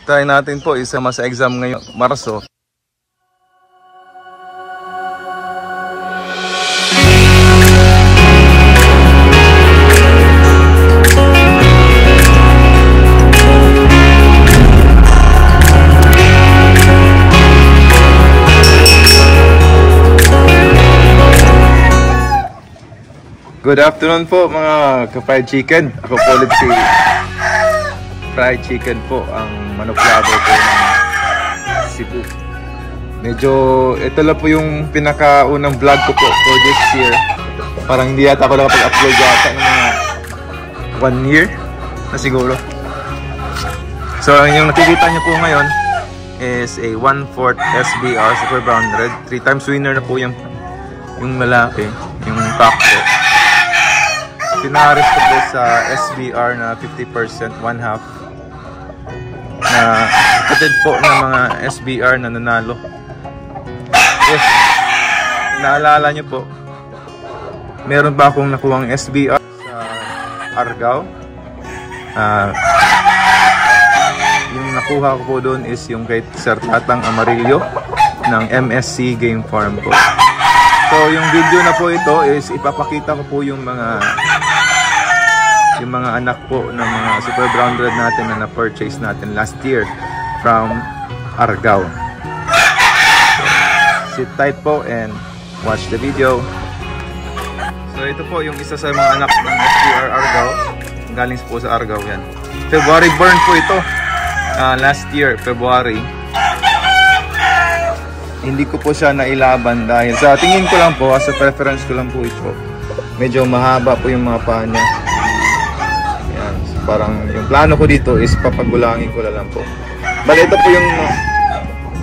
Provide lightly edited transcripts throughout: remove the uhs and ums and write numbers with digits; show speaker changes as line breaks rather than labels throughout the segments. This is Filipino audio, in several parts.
Try natin po, isa mas exam ngayong Marso. Good afternoon po mga ka-fried chicken. Ako po ulit si Fried Chicken po, ang manok lover po ng Cebu. Medyo ito lang po yung pinakaunang vlog ko po for this year. Parang hindi yata ako nakapag-upload yata ng mga 1 year na siguro. So yung nakikita nyo po ngayon is a 1/4 SBR Super Brown Red. 3 times winner na po yung malaki, yung top po. Pinaris ko po sa SBR na 50%, 1/2 na kapatid po ng mga SBR na nanalo. Yes, naalala nyo po, meron ba akong nakuhang SBR sa Argao? Yung nakuha ko po doon is yung kay Sir Tatang Amarillo ng MSC Game Farm po. So yung video na po ito is ipapakita ko po yung mga anak po ng mga Super Brown Red natin na na-purchase natin last year from Argao. So, sit tight po and watch the video. So ito po yung isa sa mga anak ng SBR Argao. Galing po sa Argao yan. February born po ito. Last year, February. Hindi ko po siya nailaban dahil sa tingin ko lang po, sa preference ko lang po ito. Medyo mahaba po yung mga paa niya. Parang yung plano ko dito is papagulangin ko lang po. Bali ito po yung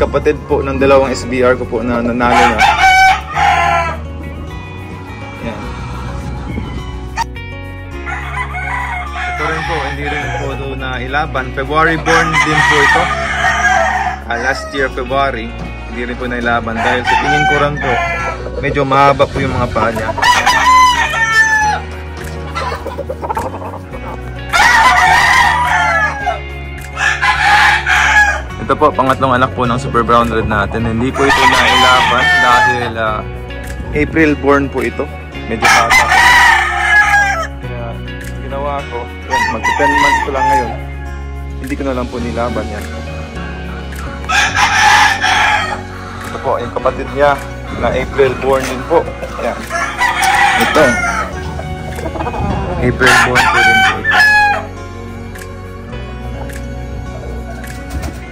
kapatid po ng dalawang SBR ko po na nanalo na. Yan. Ito rin po, hindi rin po doon na ilaban. February born din po ito. Last year February, hindi rin po na ilaban dahil sa tingin ko rin po, medyo mahaba po yung mga paa niya. Ito po, pangatlong anak po ng Super Brown Red natin. Hindi po ito nailaban dahil April born po ito. Medyo bata. Kaya ginawa ko, mag 10 months ko lang ngayon. Hindi ko na lang po nilaban yan. Ito po, yung kapatid niya na April born din po. Yan. Ito. April born po din po ito.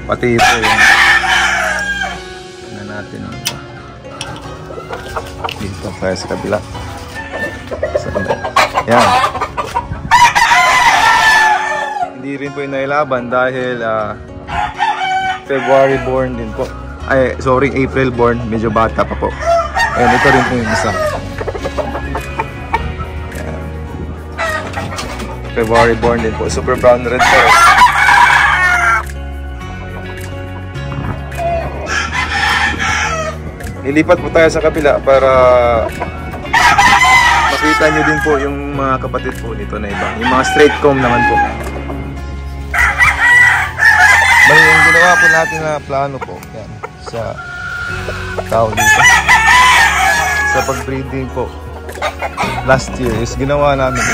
Pati ito yung natin dito kaya sa kabila. Yan. Hindi rin po yung nailaban dahil February born din po. Ay, sorry, April born. Medyo bata pa po. Ayan, ito rin po yung isa. Yan. February born din po. Super Brown Red po. Ilipat po tayo sa kabila para makita nyo din po yung mga kapatid po nito na iba. Yung mga straight comb naman po. Bali yung ginawa po natin na plano po yan, sa tao dito. Sa pag-breeding po last year is ginawa namin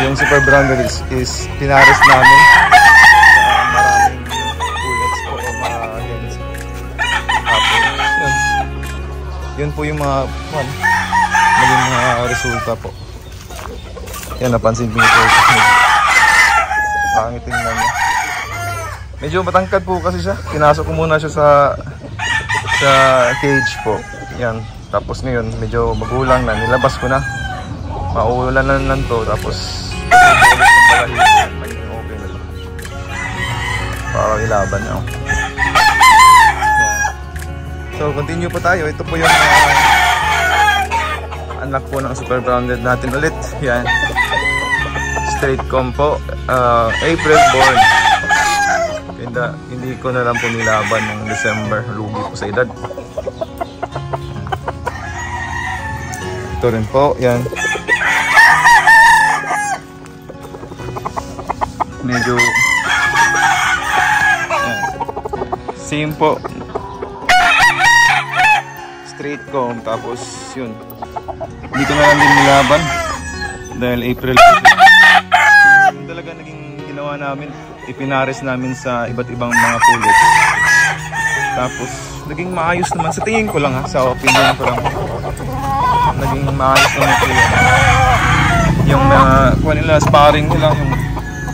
yung Super Brown Red is pinares namin. Yun po yung mga naging mga resulta po. Yan, napansin ko ito. Pangit tingnan niya. Medyo matangkad po kasi siya. Pinasok ko muna siya sa cage po. Yan. Tapos ngayon, medyo magulang na. Nilabas ko na. Maulan na lang to. Tapos magiging okay na to. Para ilaban niya. So, continue po tayo. Ito po yung anak po ng Super Brown Red natin ulit. Yan. Straight comb po. April born. Hindi ko na lang po nilaban ng December. Lugi po sa edad. Ito rin po. Yan. medyo Same po. Straight comb, tapos yun. Hindi ko na lang din nilaban dahil April. Yung talaga naging ginawa namin, ipinares namin sa iba't ibang mga pullets. Tapos naging maayos naman sa tingin ko lang ha, sa opinion ko lang. Naging maayos naman po yun. Yung kuha nila, sparring nila, yung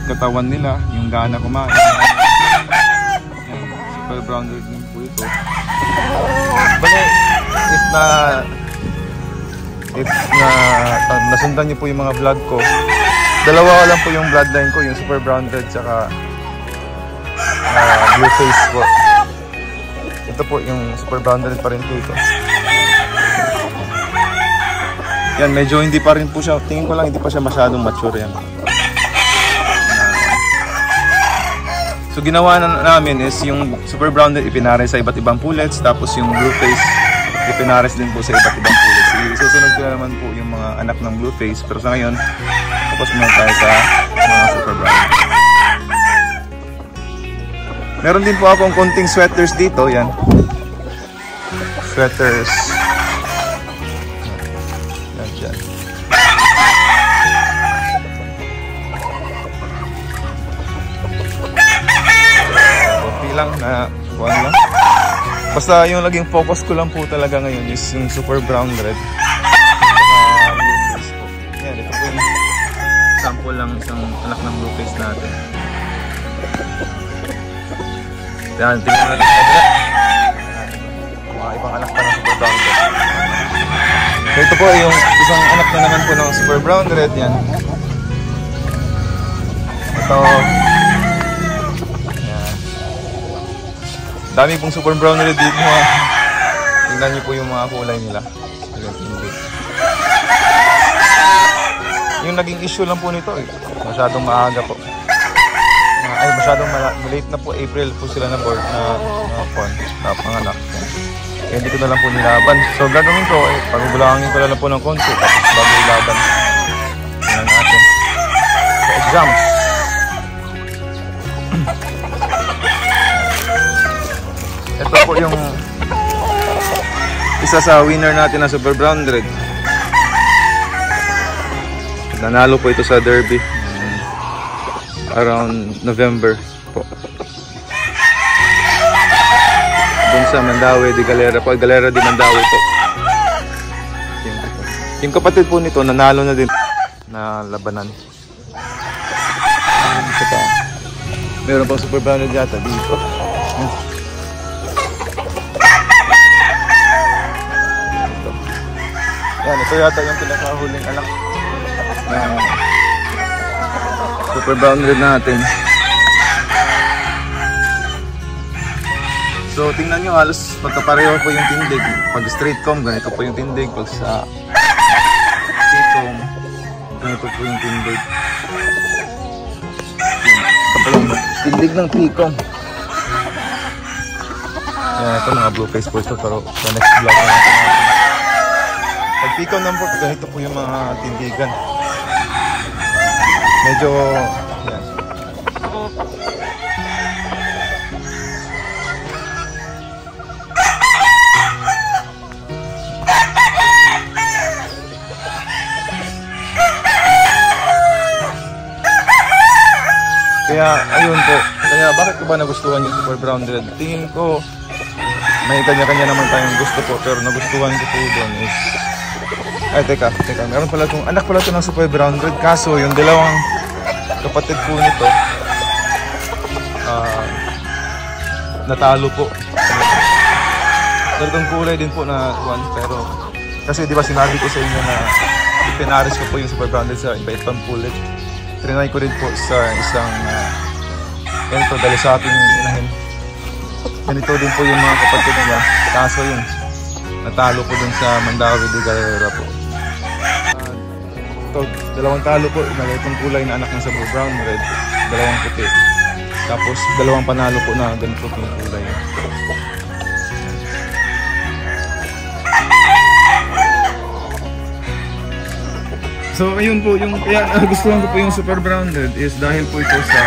katawan nila, yung gana kumain. Super brown red din po ito. Bale, if nasundan niyo po yung mga vlog ko, dalawa lang po yung bloodline ko, yung super brown red tsaka blue face po. Ito po yung super brown red pa rin po ito. Yan, medyo hindi pa rin po siya, tingin ko lang hindi pa siya masyadong mature yan. So ginawa namin is yung super brown red ipinares sa iba't ibang pullets, tapos yung blue face ipinares din po sa iba't ibang pullets. Susunod ko na naman po yung mga anak ng blue face, pero sa ngayon tapos muna tayo sa mga super brown. Meron din po akong konting sweaters dito, yan. Sweaters. Yan dyan. Okay lang na buwan lang. Basta yung laging focus ko lang po talaga ngayon is yung super brown red. Blue face po. Yan, ito po yung sample lang isang anak ng blue face natin. Yan, tingnan natin mga ibang anak pa ng super brown red. So ito po yung isang anak na naman po ng super brown red. Yan. Ito. Yan. Dami pong super brown red dito. Tingnan niyo po yung mga kulay nila. Yung naging issue lang po nito eh, masyadong maaga po. Ay, masyadong late na po. April po sila na board na panganak. Kaya hindi ko na lang po nilaban. So gagawin ko, pagubulangin ko na lang po ng konti tapos bago ilaban. Tingnan natin sa exams. Ito po yung isa sa winner natin na super brown red. Nanalo po ito sa derby around November po. Doon sa Mandaue de Galera po, Galera de Mandaue po. Yung kapatid po nito nanalo na din na labanan. Ito pa. Meron pang super brown red yata dito. Yan, ito yata yung pinakahuling anak na super brown red natin. So tingnan nyo, halos pagkapareho po yung tindig. Pag straight comb, ganito po yung tindig. Pag sa T-comb, ganito po yung tindig. Tindig ng T-comb. Yan, ito mga blue face po ito, pero sa next vlog na natin. Pag T-comb naman po, ganito po yung mga tindigan. Medyo yan. Kaya ayun po. Kaya bakit ko ba nagustuhan yung super brown red? Tingin ko may kanya-kanya naman tayong gusto po, pero nagustuhan ko po doon is ay, teka, meron pala itong, anak pala ito ng super brown red, kaso yung dalawang kapatid po nito, natalo po. Pero itong kulay din po na one, pero, kasi di ba sinabi ko sa inyo na ipinaris ko po yung super brown red sa iba-ibang pullet. Trinay ko rin po sa isang, ganito, dahil sa ating inahin. Ganito din po yung mga kapatid nila, kaso yun, natalo po dun sa Mandaue de Galera po. Ito, dalawang talo po, itong kulay na anak ng super brown red, dalawang puti. Tapos dalawang panalo po na ganito po yung kulay. So ayun po, yung kaya gustuhan ko po yung super brown red is dahil po ito sa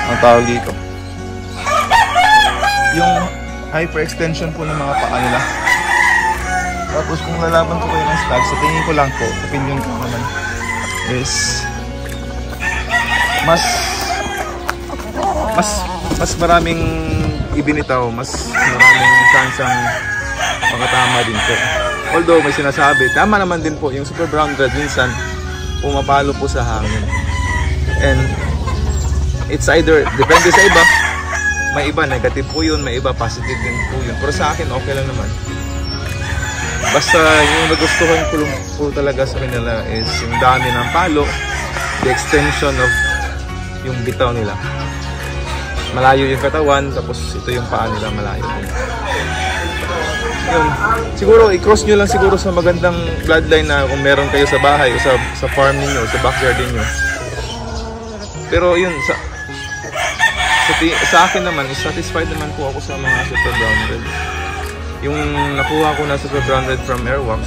ang tawag dito. yung hyperextension po ng mga paa nila. Tapos kung lalaban ko kayo ng stag, sa tingin ko lang po, opinion ko naman, is mas maraming ibinitaw, mas maraming chansang makatama din po. Although may sinasabi, tama naman din po, yung Super Brown Red minsan pumapalo po sa hangin. And it's either, depende sa iba, may iba negative po yun, may iba positive din po yun. Pero sa akin, okay lang naman. Basta yung nagustuhan ko po talaga sa kanila is yung dami ng palo, the extension of yung bitaw nila. Malayo yung katawan, tapos ito yung paa nila malayo din. Yun. Siguro, i-cross nyo lang siguro sa magandang bloodline na kung meron kayo sa bahay o sa farm niyo, sa backyard niyo. Pero yun, sa akin naman, satisfied naman po ako sa mga Super Brown Red. Yung nakuha ko na Super Brown Red from Airwax,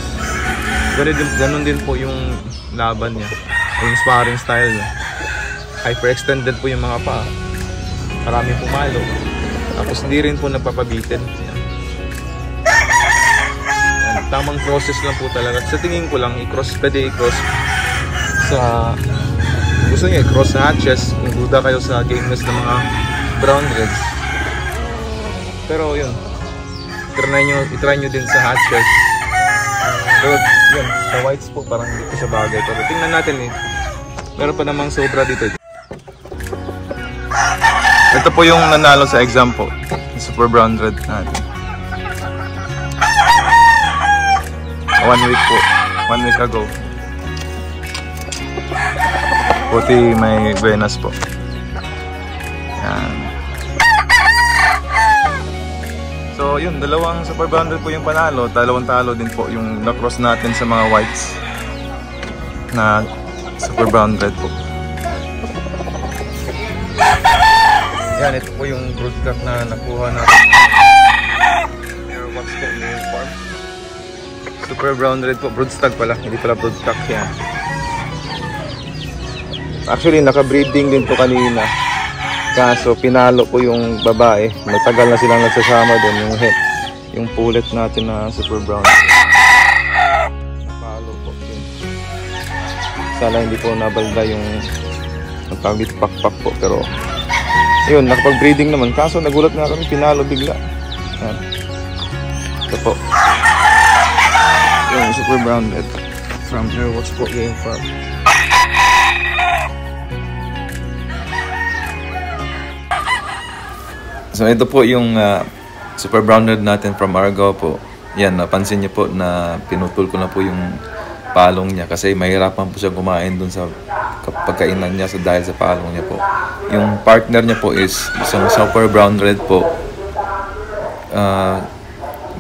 ganun din po yung laban niya, yung sparring style niya. Hyperextended po yung mga paa, marami pumalo, tapos hindi rin po napapabitin. Yan. Tamang process lang po talaga. Sa tingin ko lang, pwede i-cross sa, gusto niya i-cross sa hatches kung duda kayo sa gameness ng mga Brown Reds. Pero yun, i-try nyo din sa hatches. Pero yun, sa whites po parang hindi ko siya bagay. Pero tingnan natin eh, meron pa namang sobra dito. Ito po yung nanalo sa exam po, Super Brown Red natin. 1 week po, 1 week ago. Puti may venas po. Yan. So yun, dalawang Super Brown Red po yung panalo, dalawang talo din po yung na-cross natin sa mga whites na Super Brown Red po. Yan, ito po yung broodcock na nakuha natin. Airwax po yung farm. Super Brown Red po, broodstag pala, hindi pala broodcock yan. Actually, naka-breeding din po kanina. Kaso, pinalo po yung babae. Matagal na silang nagsasama din yung pulet natin na Super Brown. Napalo po yun. Sana hindi po nabalda yung nagtawag pakpak po. Pero, yun, nakapag-breeding naman. Kaso, nagulat na kami, pinalo bigla. Yan. Ito po. Yung Super Brown Red from Airwax po Game Farm. So ito po yung Super Brown Red natin from Argao po. Yan, napansin niyo po na pinutol ko na po yung palong niya kasi mahirapan po siya kumain dun sa pagkainan niya dahil sa palong niya po. Yung partner niya po is isang Super Brown Red po.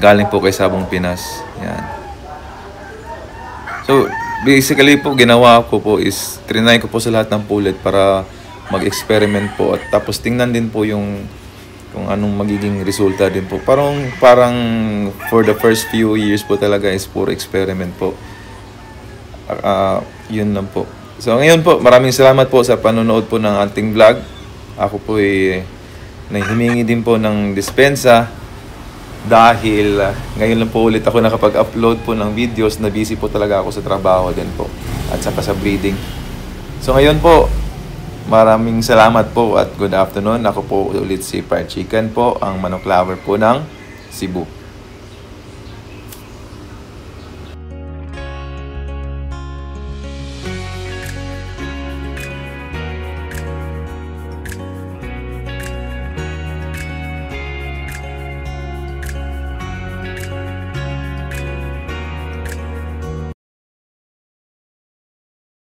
Galing po kay Sabong Pinas. Yan. So, basically po, ginawa ko po is, trinay ko po sa lahat ng pulet para mag-experiment po at tapos tingnan din po yung kung anong magiging resulta din po. Parang for the first few years po talaga is puro experiment po. Yun lang po. So, ngayon po, maraming salamat po sa panonood po ng ating vlog. Ako po ay himingi din po ng dispensa. Dahil ngayon lang po ulit ako nakapag-upload po ng videos na busy po talaga ako sa trabaho din po at saka sa breeding. So ngayon po, maraming salamat po at good afternoon. Ako po ulit si Fried Chicken po, ang manok lover po ng Cebu.